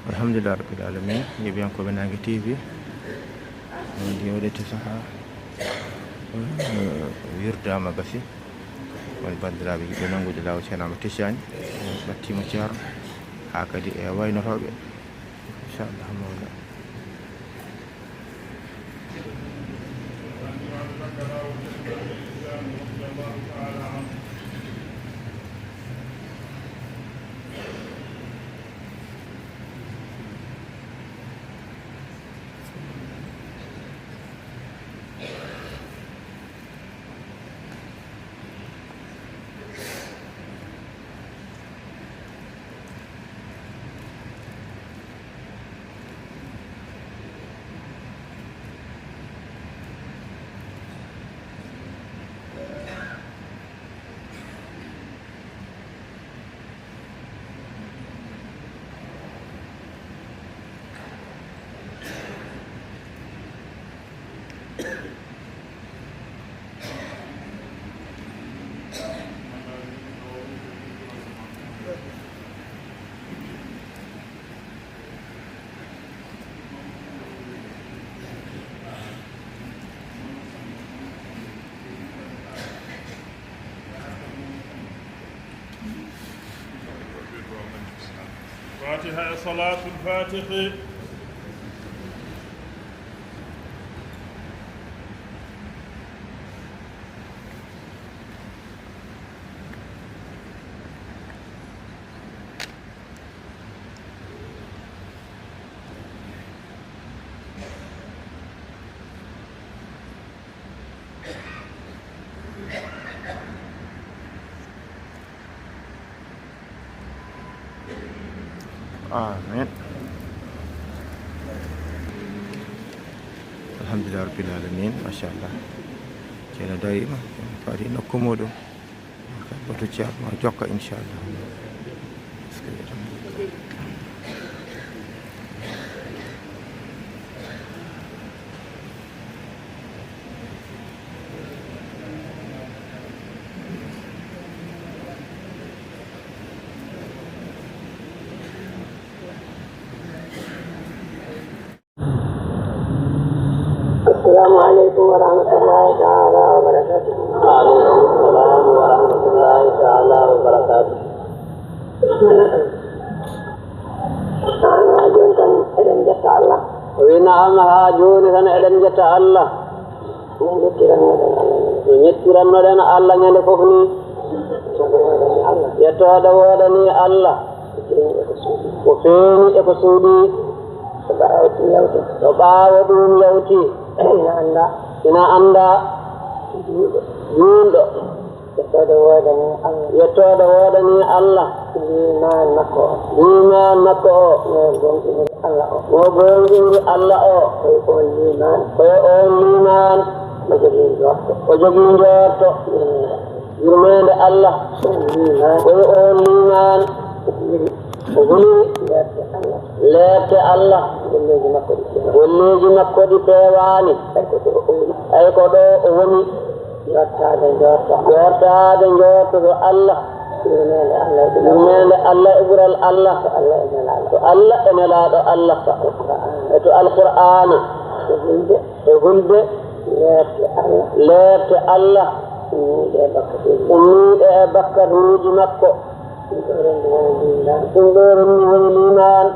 alhamdulillah rabbil alamin yeɓiyankoɓe Nangue TV ndi waɗete saaha wirdama gasi won bandiraɓe yiɓe nangude lawol ceerno Amadou Tidiane ɓattima ceerno ha kadi e waynotoɓe inchallah mawla فاتحة صلاة الفاتح. آمين. الحمد لله رب العالمين. ما شاء الله كنا دائما فارين كومودو بتوجه ما جوكا إن شاء الله. السلام عليكم ورحمة الله تعالى وبركاته. وعليكم السلام ورحمة الله تعالى وبركاته. أنا جونتن إذن جت الله. ونعم جونتن إذن جت الله. نذكرن لنا الله يلفظني. يتودني الله. وفيني يقصدي. وباودون يوتي. ina anda juulɗo yettoode woodani Allah liman makko o mo gonɗiri Allah o koye on liman o jogii njorto yurmede Allah liman ogoni lefte Allah golleji makko ɗi pewani ay ko ɗo o woni yortade jortoɗo Allah yurmede Allah e ɓural Allah to Allah e nelaɗo Allah e to alqur'ana e hulde lefte Allah ummiɗe e bakkatuji makko ɗum ɗo renni woni liman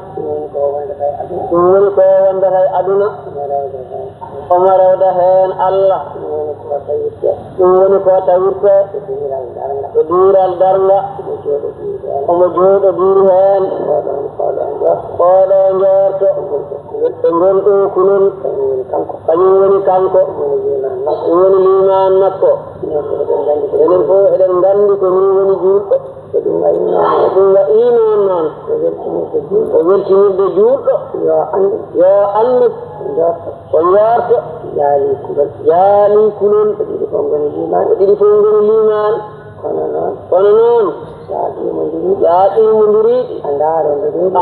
ɗum woni ko wondata e aduna omo rewda heen Allah ɗum woni ko tawirte e duural darnga omo jooɗodiri heen oɗo njorto e gonɗo kunol kañum woni kanko ɗum woni liman makko enen fof eɗen nganndi ko ni woni juulɗo ɗum wayi noon noon o weltinirde juulɗo yo andu o yorto yaali kulol ɓe ɗiɗi fof ngoni liman kono noon yaaɗimodiriɗi a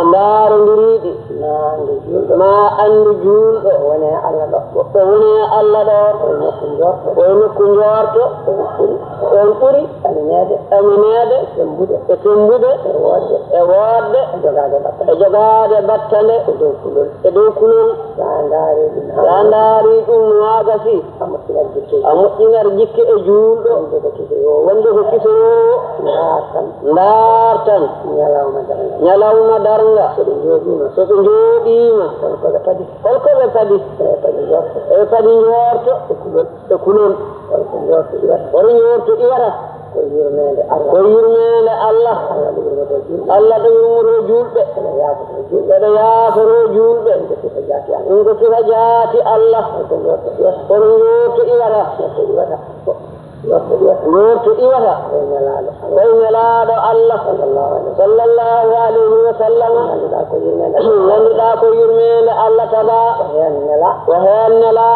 ndaarondiriɗi ma andu juulɗo wone Allah ɗo Allah ɗo oye nokku njorto on ɓuri aminede e tembude e woodde e jogade battale e dow kulol sa ndaari ɗum wagasi a moƴƴinar jikke e juulɗo wonde ko kisoyowo ndaartan ñalawma darnga so ɓe jooɗima holkoɓe padi eɓe padi njorto e kulol oto njorto iwata ko yurmede Allah Allah ɗo yurmoto julɓe ɗeɗo yaaforo julɓe ɗum ko sifa jaati Allah oto njorto iwata njorto iwata koye ñalaaɗo Allah sallallahu alayhi wa sallam ganduɗa ko yurmede Allah taga ko heen nela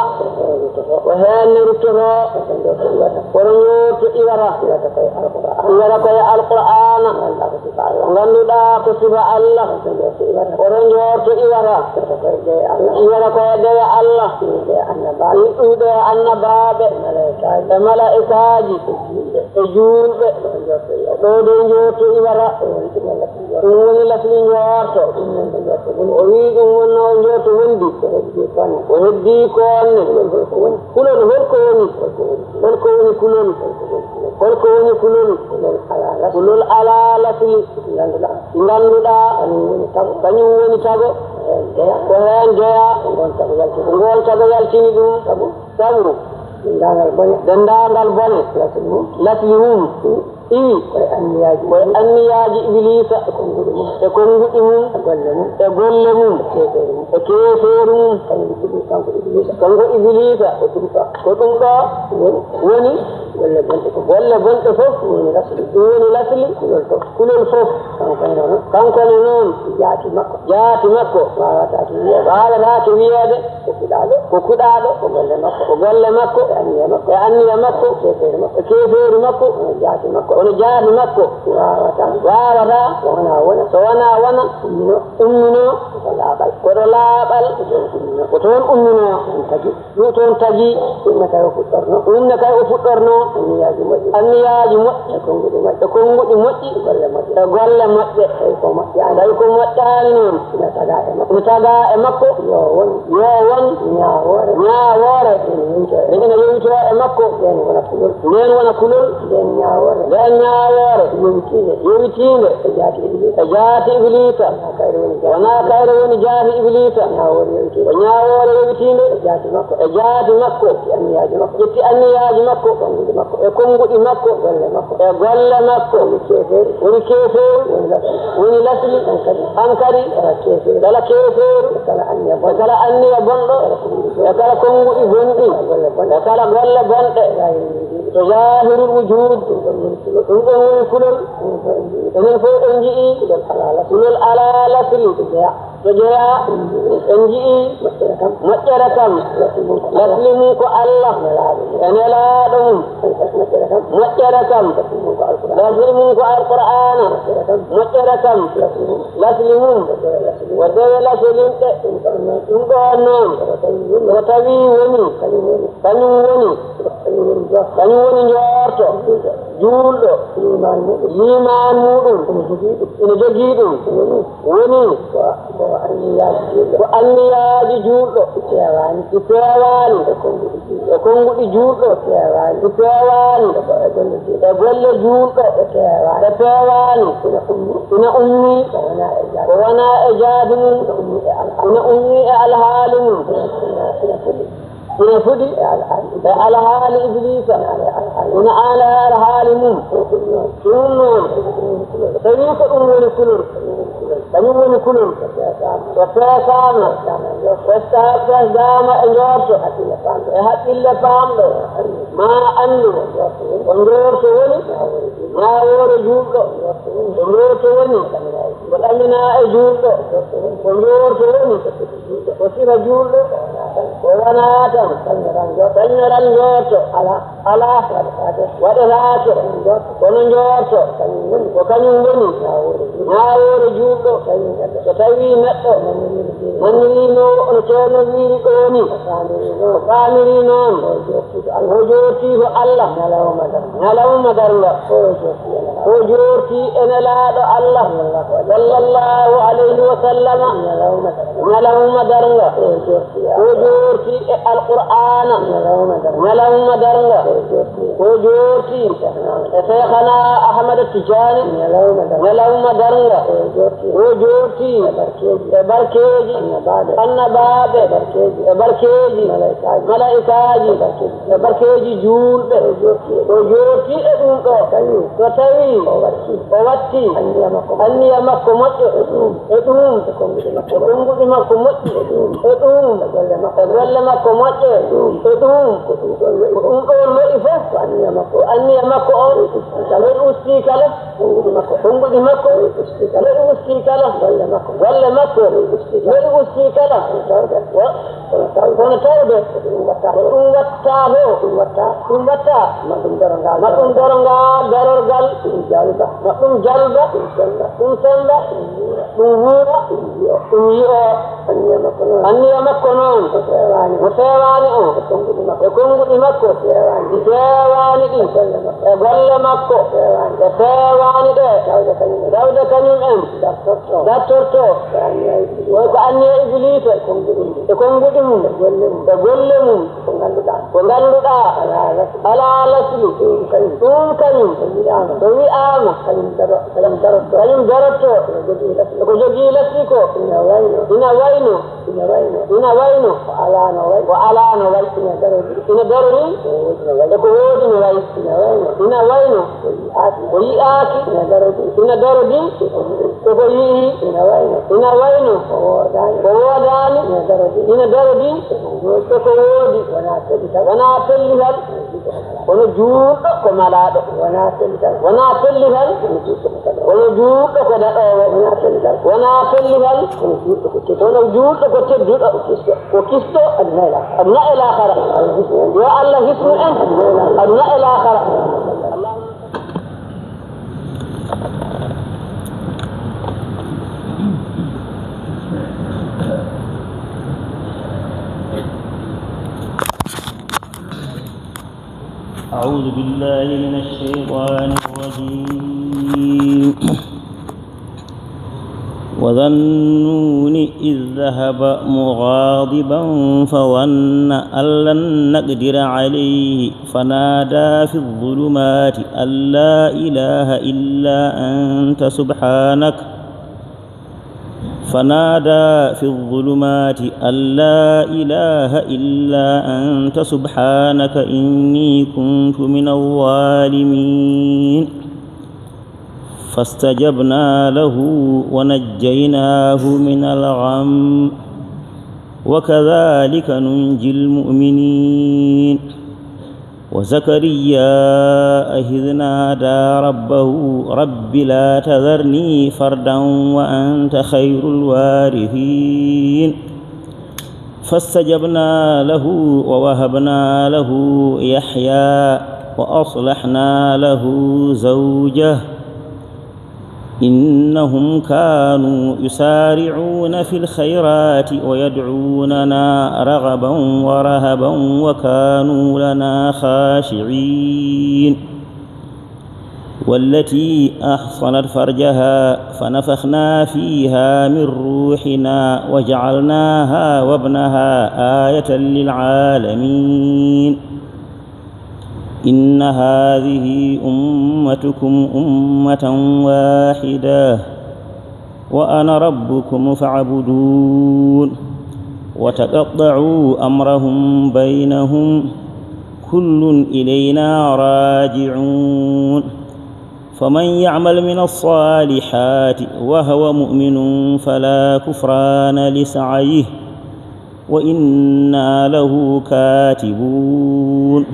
ko heen ruttoto kono njorto iwata koye alqur'ana ganduɗa ko sifa Allah kono njorto iwata koye dewe Allah ɗuɗe annabaɓe e malaikaji e julɓe ɗo de njorto iwata ɗum woni lasli njorto o wi ɗum wonno njorto wondi o heddi konne kulol holko woni kulol ala lasli ganduɗa kañum woni tago ko heen jeya ngol tago yaltini ɗum sabu dendagal bone lasli mum iwi koye anniyaji iblisa e konguɗi mum e golle mum e keefeeru mum kanko iblisa ko ɗum ɗo woni golle bonɗe fof ɗum woni lasli kulol fof kankone noon jaati makko wawatake wiyeede ko kuɗaɗo ko golle makko e anniya makko e keefeeru makko kono jaati makko wawata so wona wona ummino koɗo laaɓal ko toon ummino ɗum toon tagi ɗumne kay o fuɗɗorno anniyaji moƴƴi e konguɗi moƴƴi e golle moƴƴe tawi ko moƴƴani noon ina taga e makko yo won ñawoore ina yewito e makko nden wona kulol nden ñawoore yewitinde e jaati iblisa wona kayre woni jaati iblisa o ñawoore yewitinde e jaati makko ƴetti anniyaji makko e konguɗi makko e golle makko woni keefeeru woni lasli hankadi kala keefeeru e kala anniya bonɗo e kala konguɗi bonɗi e kala golle bonɗe to zahirul wujud ɗum ɗon woni kulol enen fof en jii kulol ala lasli تجرى انجئي مجركم لسلموك الله أنا لا دم مجركم لسلموك القرآن مجركم لسلمون ودوي لسلمك انقرنون وتبيوني كنوني جوارتو جولو يمان مودو إن جديدو وني وأني ياجي جولو إتواني يكون جولو إتواني يقول جولو إتواني إن أمي وانا إجادني إن أمي الحالم إن فدي على حال إبليس إن على حال من طريق أمور كلهم أمور كلهم وفاسان واستهاب دام إنجارس إحد إلا فام ما أنو أمور سوني ما أمور جوك أمور سوني والأمنا جوك أمور سوني وسير جوك ووناتا تنيران جوتو على ودلاتو ونجوتو وكنيوني ناور جوتو تتوي نتو منينو نتونو ويريكوني فامرينون وجوتي الله نلو مدرلا وجوتي إن لا الله صلى الله عليه وسلم نلو مدرلا وجوتي القرآن نلو مدرلا وجوتي شيخنا أحمد التجاني نلو مدرلا وجوتي بركيجي النباب بركيجي ملائكاجي بركيجي جول وجوتي أدوكو وتوي وواتي أني أمكو مطر أدوم أدوم مكو مطر أدوم ولا مكو مطر أدوم أقول مئفة وأني أمكو من أستيك له تنقل مكو من أستيك له ولا مكو من أستيك له ونتوبة ونوتا مطن درنغا دررغل مطن جلبة ونسنبة ونهورة أني أمكو نون وسيواني يكون مكو سيواني دي غل مكو سيواني دي داود كنيم داتورتو وكأني إبليس يكون قدمون يقولمون ونغلدا على لسلو كنيم سوي آما كنيم درتو وجوجي لسيكو إنا وينو وعلى نوي إنا درني يقول نوي إنا وينو ويآكي إنا دردي يقولي إنا وينو ووداني إنا دردي يقولي وناتلهل ونجوك كمالادو وناتلهل ونجوك كدأو وناتلهل ونجوك كتبجد وكستو أبناء الآخرة يا الله اسم أنت أبناء الآخرة أعوذ بالله من الشيطان الرجيم وظنون إذ ذهب مغاضبا فظن أن لن نقدر عليه فنادى في الظلمات أن لا إله إلا أنت سبحانك إني كنت من الظالمين فاستجبنا له ونجيناه من الغم وكذلك ننجي المؤمنين وزكريا إذ نادى ربه رب لا تذرني فردا وأنت خير الوارثين فاستجبنا له ووهبنا له يحيى وأصلحنا له زوجه إنهم كانوا يسارعون في الخيرات ويدعوننا رغبا ورهبا وكانوا لنا خاشعين والتي أحصنت فرجها فنفخنا فيها من روحنا وجعلناها وابنها آية للعالمين إن هذه أمتكم أمة واحدة وأنا ربكم فاعبدون وتقطعوا أمرهم بينهم كل إلينا راجعون فمن يعمل من الصالحات وهو مؤمن فلا كفران لسعيه وإنا له كاتبون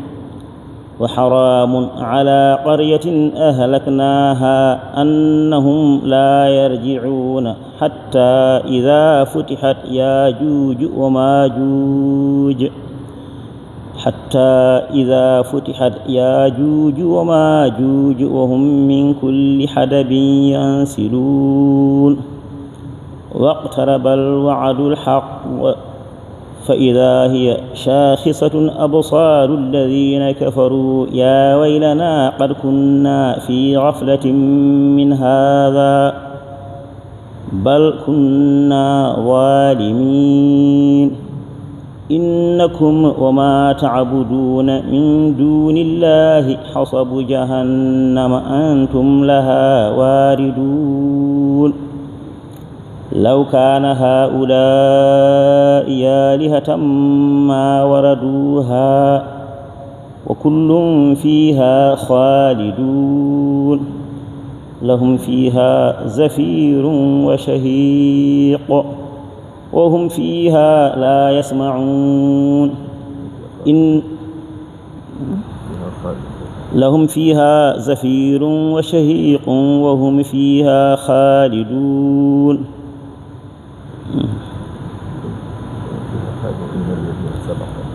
وحرام على قرية أهلكناها أنهم لا يرجعون حتى إذا فتحت ياجوج وماجوج وهم من كل حدب ينسلون واقترب الوعد الحق فإذا هي شاخصة أبصار الذين كفروا يا ويلنا قد كنا في غفلة من هذا بل كنا ظالمين إنكم وما تعبدون من دون الله حصب جهنم أنتم لها واردون لو كان هؤلاء آلهة ما وردوها وكل فيها خالدون لهم فيها زفير وشهيق وهم فيها لا يسمعون لهم فيها زفير وشهيق وهم فيها خالدون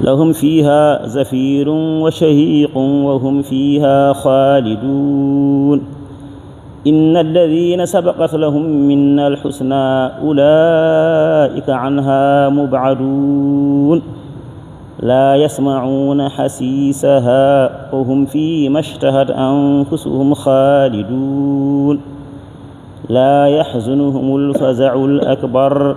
لهم فيها زفير وشهيق وهم فيها خالدون إن الذين سبقت لهم منا الحسنى أولئك عنها مبعدون لا يسمعون حسيسها وهم فيما اشتهت أنفسهم خالدون لا يحزنهم الفزع الأكبر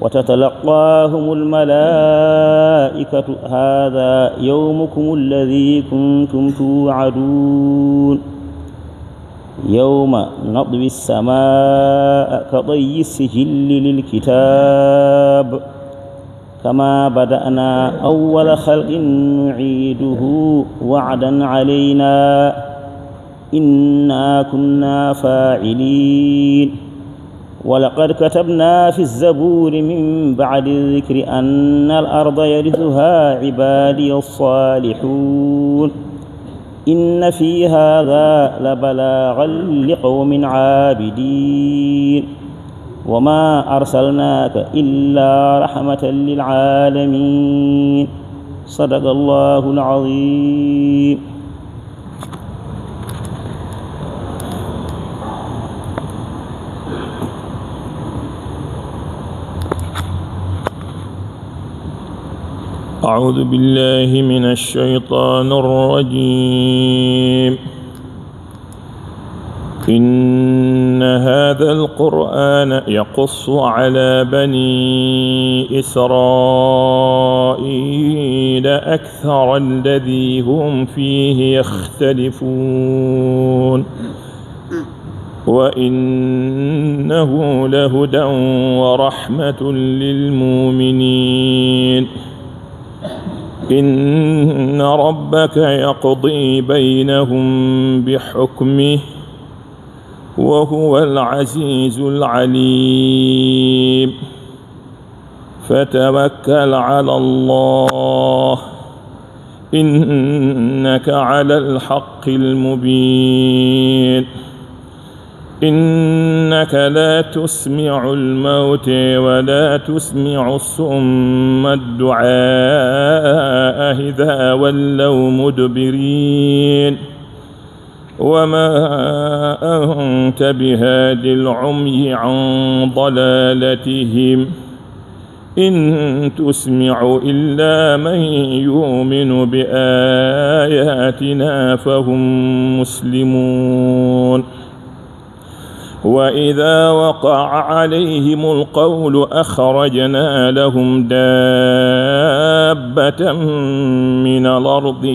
وتتلقاهم الملائكة هذا يومكم الذي كنتم توعدون يوم نطوي السماء كطي السجل للكتاب كما بدأنا أول خلق نعيده وعدا علينا إنا كنا فاعلين ولقد كتبنا في الزبور من بعد الذكر أن الأرض يرثها عبادي الصالحون إن في هذا لبلاغا لقوم عابدين وما أرسلناك إلا رحمة للعالمين صدق الله العظيم. أعوذ بالله من الشيطان الرجيم. إن هذا القرآن يقص على بني إسرائيل أكثر الذي هم فيه يختلفون وإنه لهدى ورحمة للمؤمنين. إن ربك يقضي بينهم بحكمه وهو العزيز العليم. فتوكل على الله إنك على الحق المبين إنك لا تسمع الموت ولا تسمع الصم الدعاء إذا ولوا مدبرين وما أنت بهاد العمي عن ضلالتهم إن تسمع إلا من يؤمن بآياتنا فهم مسلمون وإذا وقع عليهم القول أخرجنا لهم دابة من الأرض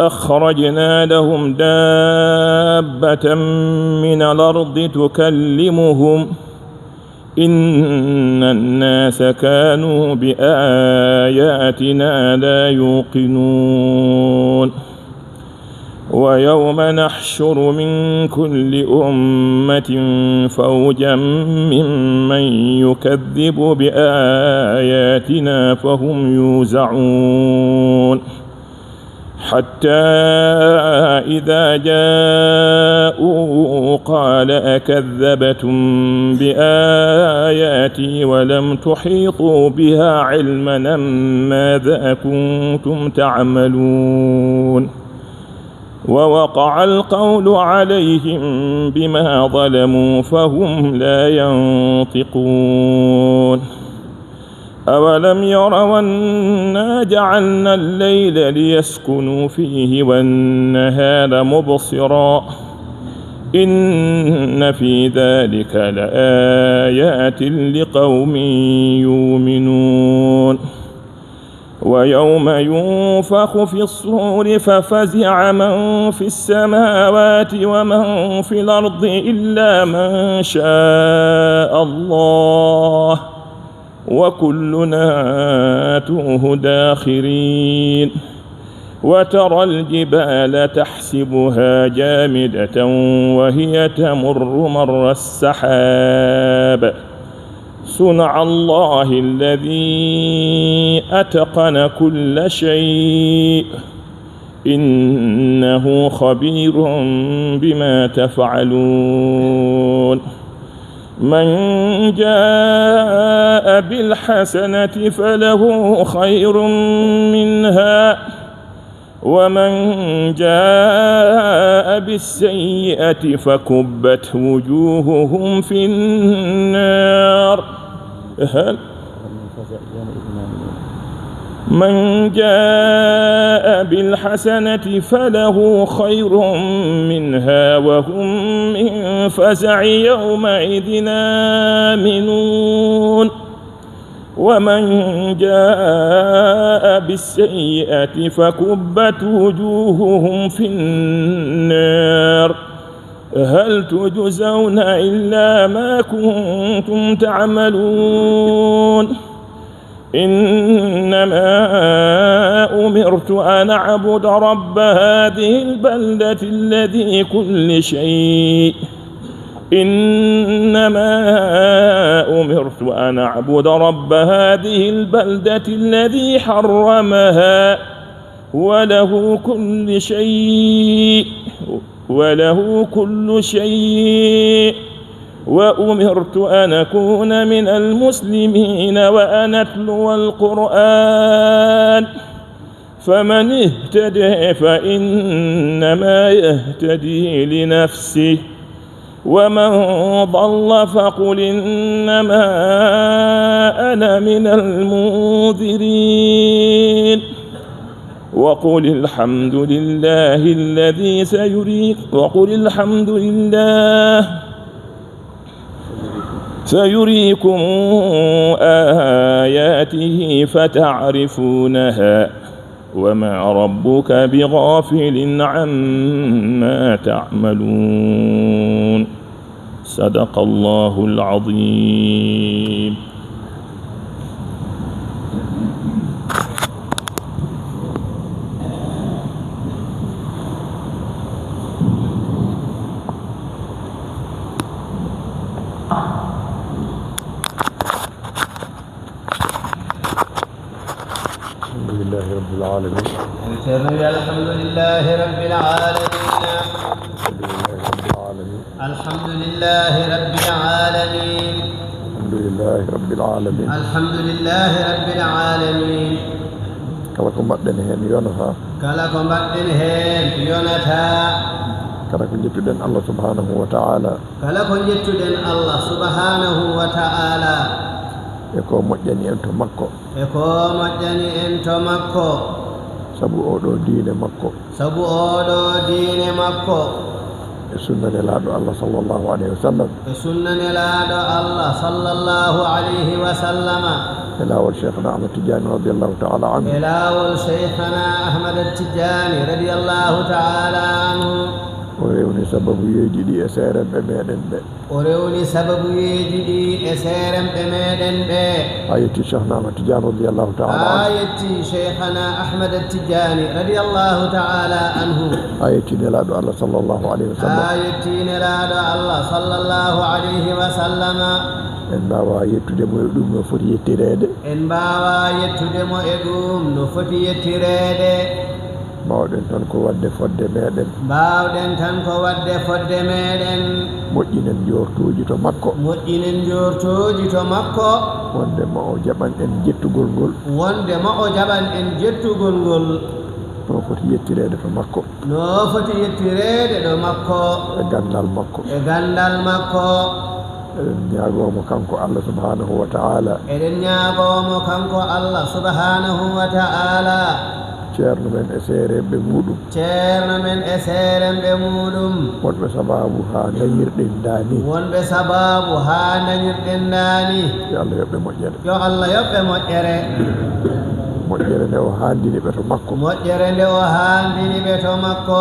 أخرجنا لهم دابة من الأرض تكلمهم إن الناس كانوا بآياتنا لا يوقنون ويوم نحشر من كل أمة فوجا ممن يكذب بآياتنا فهم يوزعون حتى إذا جاءوا قال أكذبتم بآياتي ولم تحيطوا بها علما ماذا كنتم تعملون ووقع القول عليهم بما ظلموا فهم لا ينطقون أولم يروا أنا جعلنا الليل ليسكنوا فيه والنهار مبصرا إن في ذلك لآيات لقوم يؤمنون ويوم ينفخ في الصور ففزع من في السماوات ومن في الأرض إلا من شاء الله وكلنا آتوه داخرين وترى الجبال تحسبها جامدة وهي تمر مر السحاب صنع الله الذي أتقن كل شيء إنه خبير بما تفعلون من جاء بالحسنة فله خير منها ومن جاء بالسيئة فكبت وجوههم في النار من جاء بالحسنة فله خير منها وهم من فزع يومئذ آمنون ومن جاء بالسيئة فكبت وجوههم في النار هل تجزون إلا ما كنتم تعملون إنما أمرت أن أعبد رب هذه البلدة الذي كل شيء إنما أمرت أن أعبد رب هذه البلدة الذي حرمها وله كل شيء وأمرت أن أكون من المسلمين وأن أتلو القرآن فمن اهتدى فإنما يهتدي لنفسه ومن ضل فقل إنما أنا من المنذرين وقل الحمد لله الذي سيريكم آياته فتعرفونها وما ربك بغافل عما تعملون صدق الله العظيم. العالمين الحمد لله رب العالمين الحمد لله رب العالمين الحمد لله رب العالمين kala ko mbaɗɗen heen yonata kala ko mbaɗɗen heen yonata kala ko jettuɗen Allah subhanahu wa ta'ala kala ko jettuɗen Allah subhanahu wa ta'ala e ko moƴƴani en to makko e ko moƴƴani en to makko sabu oɗo diine makko sabu oɗo diine makko e sunna nelaaɗo Allah sallallahu alayhi wa sallam e sunna nelaaɗo Allah sallallahu alayhi wa sallama e laawol cheikhna Ahmad Tidiane radiallahu ta'ala anhu e laawol cheikhana Ahmad Tidiane radiallahu ta'ala anhu o rewni sababuyeji ɗi e seeremɓe meɗen ɓe o rewni sababuyeji ɗi e seeremɓe meɗen ɓe ha yetti cheikhna Ahmad Tidiane radiallahu ta'ala ha yetti cheikhana Ahmad Tidiane radiallahu ta'ala anhu ha yetti nelaaɗo Allah sallallahu alayhi wa sallam ha yetti nelaaɗo Allah sallallahu alayhi wa sallama en mbawa yettudemo e ɗum no foti yettireede en mbawa yettudemo e ɗum no foti yettireede mbawɗen tan ko wadde fodde meɗen mbawɗen tan ko wadde fodde meɗen moƴƴinen jortuji to makko moƴƴinen jortuji to makko wondema o jaɓan en jettugol ngol wondema o jaɓan en jettugol ngol no foti yettireede to makko no foti yettireede ɗo makko e gandal makko e gandal makko eɗen ñaagomo kanko Allah subhanahu wa ta'ala eɗen ñaagomo kanko Allah subhanahu wa ta'ala ceerno men e seeremɓe muɗum ceerno men e seeremɓe muɗum wonɓe sababu ha dañirɗen dani wonɓe sababu ha dañirɗen dani yo Allah yoɓɓe moƴƴere yo Allah yoɓɓe moƴƴere moƴƴere nde o handini ɓe to makko moƴƴere nde o handini ɓe to makko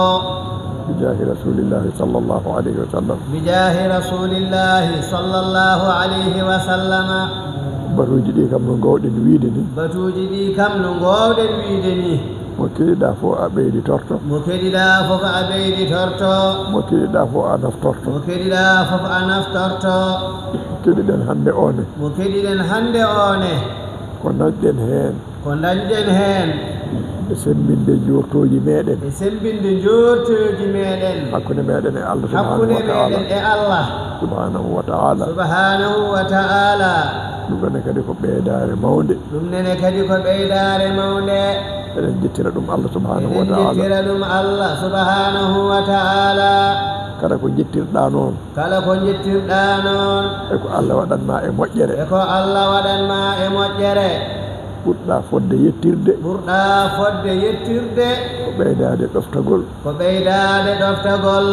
bijahi rasulillahi sallallahu alayhi wa sallam bijahi rasulillahi sallallahu alayhi wa sallama batuji ɗi kam no gowɗen wiide ni batuji ɗi kam no gowɗen wiide ni mo keɗiɗa fof a ɓeydi torto mo keɗiɗa fof a ɓeydi torto mo keɗiɗa fof a naftorto mo keɗiɗa fof a naftorto keɗiɗen hannde one mo keɗiɗen hannde one ko dañɗen heen ko dañɗen heen e sembinde jortoji meɗen e sembinde jortoji meɗen hakkude meɗen e Allah hakkude meɗen e Allah subhanahu wa ta'ala subhanahu wa ta'ala ɗum ɗone kadi ko ɓeydare mawde ɗum nene kadi ko ɓeydare mawde eɗen jettira ɗum Allah subhanahu wa eɗen ta'ala jettira ɗum Allah subhanahu wa ta'ala kala ko jettirɗa noon kala ko jettirɗa noon e ko Allah waɗanma e moƴƴere e ko Allah waɗanma e moƴƴere ɓurɗa fodde yettirde ɓurɗa fodde yettirde ko ɓeydade ɗoftagol ko ɓeydade ɗoftagol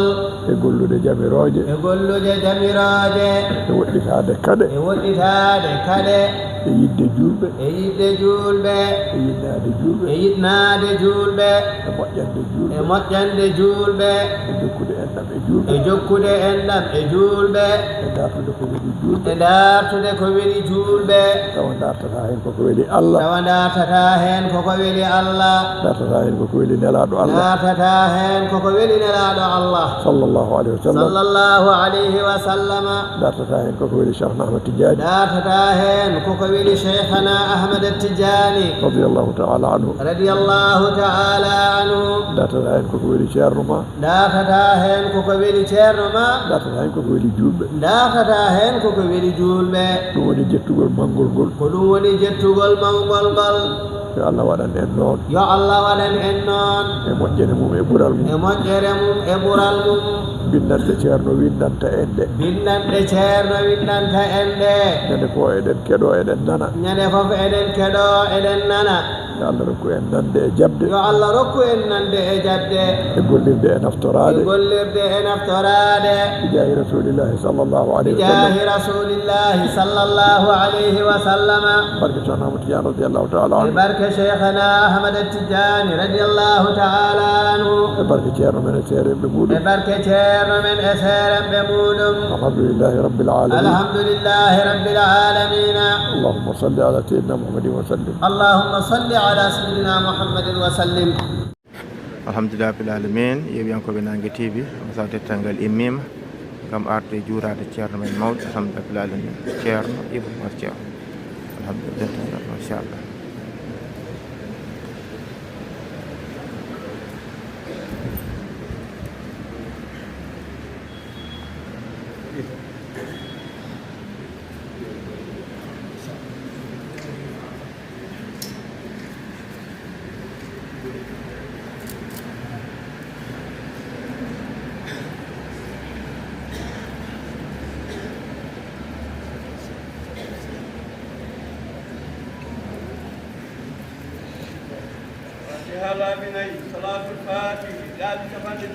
e gollude jamiroje e gollude jamiroje e woɗɗitade kaɗe e woɗɗitade kaɗe e yidde julɓe e yidde julɓe e yiɗnade julɓe e yiɗnade julɓe e moƴƴande julɓe e moƴƴande julɓe e jokkude enɗam e julɓe e jokkude enɗam e julɓe e dartude ko weli julɓe e dartude ko weli julɓe tawa dartata hen koko weli Allah tawa dartata hen koko weli Allah dartata hen koko weli nelaɗo Allah dartata hen koko weli nelaɗo Allah sallallahu alayhi wa sallam sallallahu alayhi wa sallama dartata hen koko weli cheikhna Ahmad Tidiane dartata hen koko weli cheikhana Ahmad Tidiane radiyallahu ta'ala anhu radiyallahu ta'ala anhu dartata hen koko weli ceerno ma dartata hen koko weli ceerno ma dartata hen koko weli julɓe dartata hen koko weli julɓe ɗum woni jettugol mangol ngol ko ɗum woni jettugol mawgol ngol yo Allah waɗan en noon yo Allah waɗan en noon e moƴƴere mum e ɓural mum e moƴƴere mum e ɓural mum bindande ceerno windanta en de bindande ceerno windanta en de ñande fof eɗen keɗo eɗen nana ñande fof eɗen keɗo eɗen nana yo Allah rokku en nande e jabde yo Allah rokku en nande e jabde e gollirde e naftorade e gollirde e naftorade bijahi rasulillahi sallallahu alayhi wa sallam bijahi rasulillahi sallallahu alayhi wa sallama barke ceerno Ahmad Tidiane radiyallahu ta'ala e anhu barke cheikhana Ahmad Tidiane radiyallahu ta'ala anhu e barke ceerno men e seeremɓe e muɗum barke ceerno men e seeremɓe muɗum alhamdulillahi rabbil alamin alhamdulillahi rabbil alamin allahumma salli ala sayyidina muhammadin wa sallim allahumma salli ala sayyidina muhammadin wa sallim alhamdulillah rabbil alamin yeɓiyankoɓe Nangue TV sa dettal immima gam arde juurade ceerno men mawɗo alhamdulillah rabbil alamin ceerno Ibou Mar Ceerno alhamdulillah machallah سلامي صلاة الفاتح لا بتفضل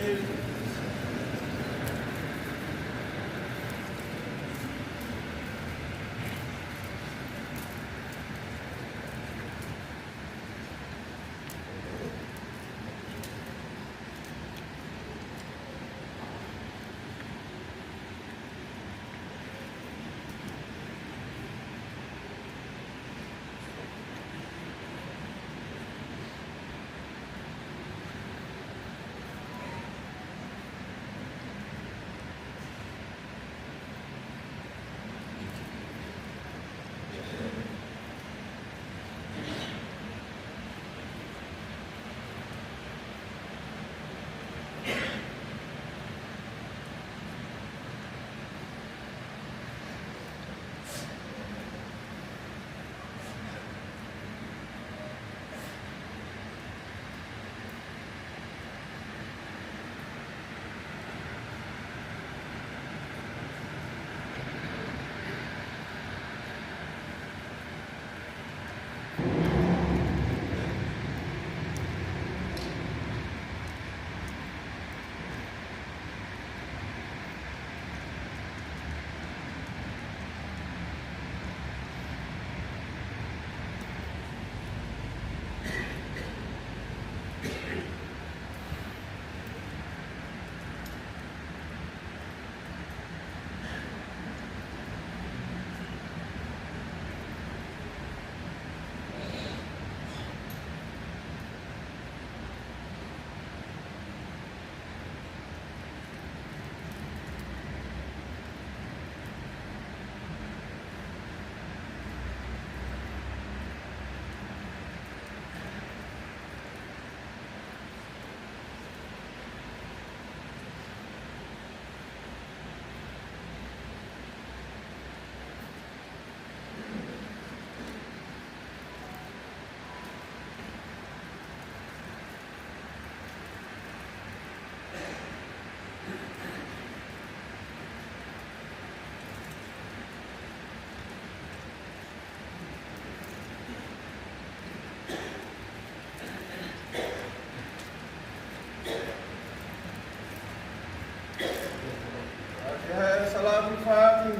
صلاة الفاتح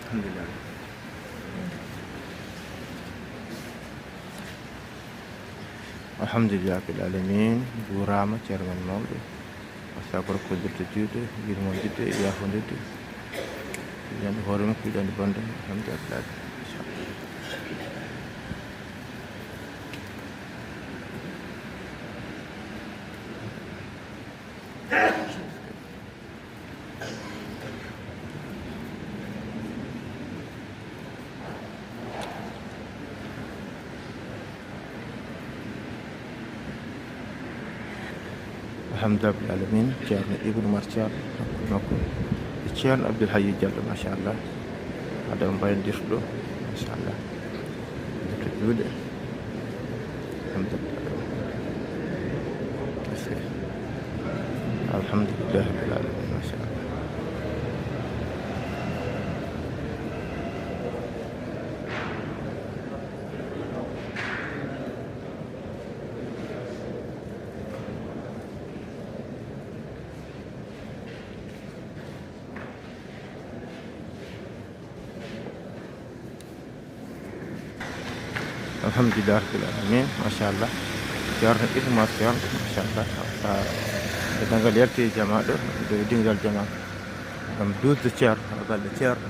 الحمد لله. الحمد لله رب العالمين. Juurama ceerno men mawɗo o sago koddirde juuɗe yurmodidde yafodidde yande hoore makko yiɗande bonde alhamdulillah. alhamdulillah rabbil alamin. ceerno Ibnu Umar Ceerno nokku ceerno Abdoul Hayy Diallo machallah hade mbaynodirta ɗo machallah dirta juuɗe alhamdulillah rabbil alamin machallah. alhamdulillah rabbil alamin machallah. ceerno Ibnu Umar Ceerno machallah e dangal yalti jama ɗo ɗo dingal jama ngam dusde ceerno galle ceerno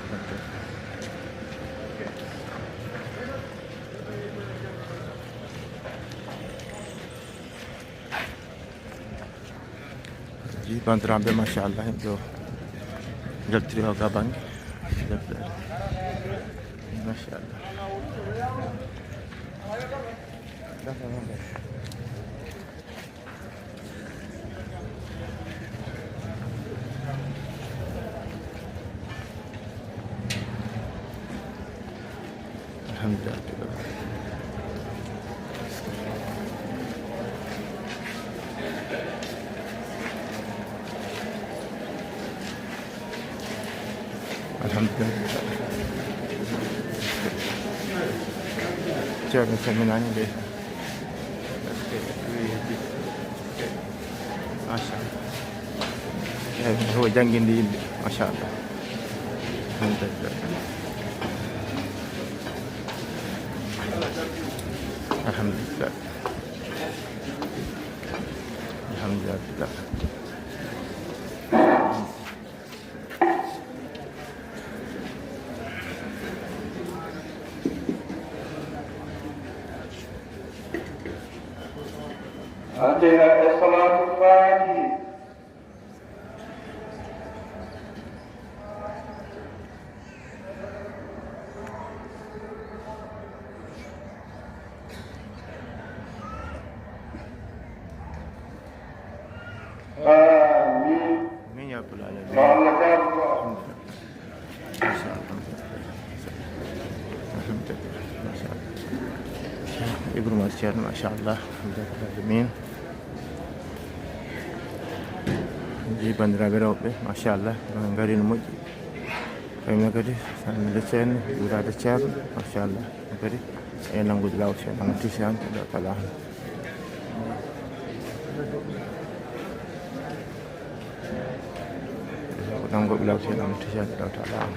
ji bandiraɓe machallah himɓe o jaltiri o ga banggue machallah. alhamdulillah. Alhamdulillah. Ceerno salminani ɓe machallah eyyi ho jangguinde yimɓe machallah alhamdulillah alhamdulillah alhamdulillah. أنتهى الصلاة الفاتحة. آمين. آمين يا رب العالمين. لعلك الله. ما شاء الله. alhamdulillah ما شاء الله. Ibrahima Ceerno ما شاء الله الحمد لله رب العالمين. bandiraɓe rewɓe machallah on gaari no moƴƴi kayumne kadi salminde ceerno juurade ceerno machallah kadi e nanngude lawol ceerno ama tisane ɗo tala han ko nanngoɓe lawol ceerno ama tisane ɗo tala han